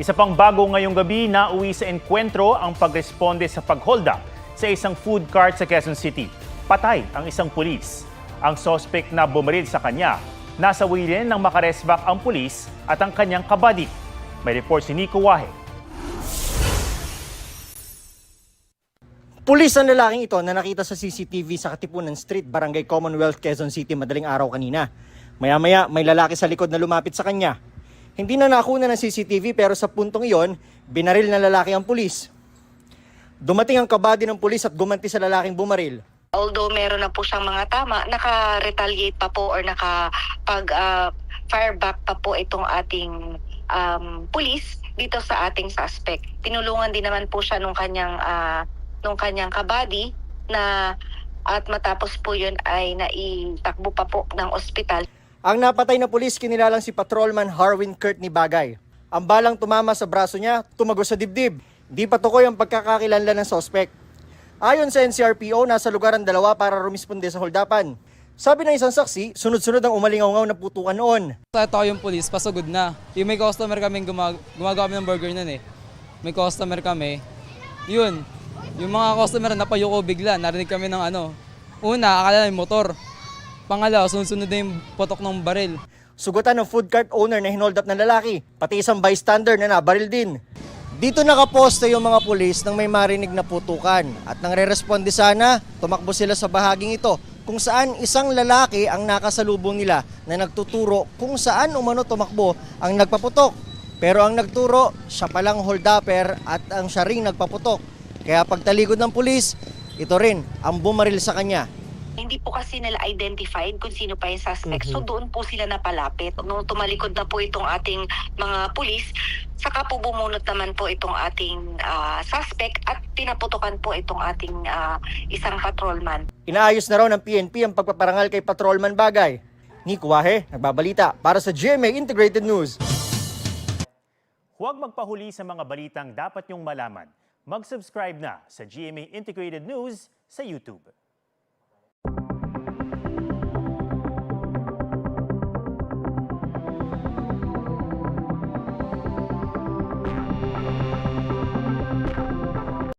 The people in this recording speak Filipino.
Isa pang bago ngayong gabi, nauwi sa enkwentro ang pagresponde sa pag-hold up sa isang food cart sa Quezon City. Patay ang isang pulis. Ang suspect na bumaril sa kanya, nasawi rin ng makaresback ang pulis at ang kanyang kabady. May report si Nico Wahe. Pulis ang lalaking ito na nakita sa CCTV sa Katipunan Street, Barangay Commonwealth, Quezon City madaling araw kanina. Maya-maya may lalaki sa likod na lumapit sa kanya. Hindi na nakuna ng CCTV pero sa puntong iyon, binaril na lalaki ang pulis. Dumating ang kabady ng pulis at gumanti sa lalaking bumaril. Although meron na po siyang mga tama, naka-retaliate pa po or naka-fireback pa po itong ating pulis dito sa ating suspect. Tinulungan din naman po siya nung kanyang kabady na at matapos po yun ay naitakbo pa po ng ospital. Ang napatay na pulis kinilalang si Patrolman Harwin Kurt Nibagay. Ang balang tumama sa braso niya, tumagos sa dibdib. Di patukoy ang pagkakakilanlan ng sospek. Ayon sa NCRPO, nasa lugar ang dalawa para rumisponde sa holdapan. Sabi ng isang saksi, sunod-sunod ang umalingaw-ngaw na putukan noon. Ito yung pulis, pasugod na. Yung may customer kaming gumagawa kami ng burger nun eh. May customer kami. Yun, yung mga customer napayuko bigla, narinig kami ng una, akala namin motor. Pangalawa, sunod-sunod na yung potok ng baril. Sugatan ng food cart owner na hinold up ng lalaki, pati isang bystander na nabaril din. Dito nakaposte yung mga pulis nang may marinig na putukan at nang re-responde sana, tumakbo sila sa bahaging ito kung saan isang lalaki ang nakasalubong nila na nagtuturo kung saan umano tumakbo ang nagpaputok. Pero ang nagturo, siya palang hold-upper at ang siya ring nagpaputok. Kaya pagtalikod ng pulis, ito rin ang bumaril sa kanya. Hindi po kasi nila identified kung sino pa yung suspect. So doon po sila napalapit. Nung tumalikod na po itong ating mga pulis, saka po bumunot naman po itong ating suspect at pinaputukan po itong ating isang patrolman. Inaayos na raw ng PNP ang pagpaparangal kay Patrolman Bagay. Nico Wahe, nagbabalita para sa GMA Integrated News. Huwag magpahuli sa mga balitang dapat niyong malaman. Mag-subscribe na sa GMA Integrated News sa YouTube.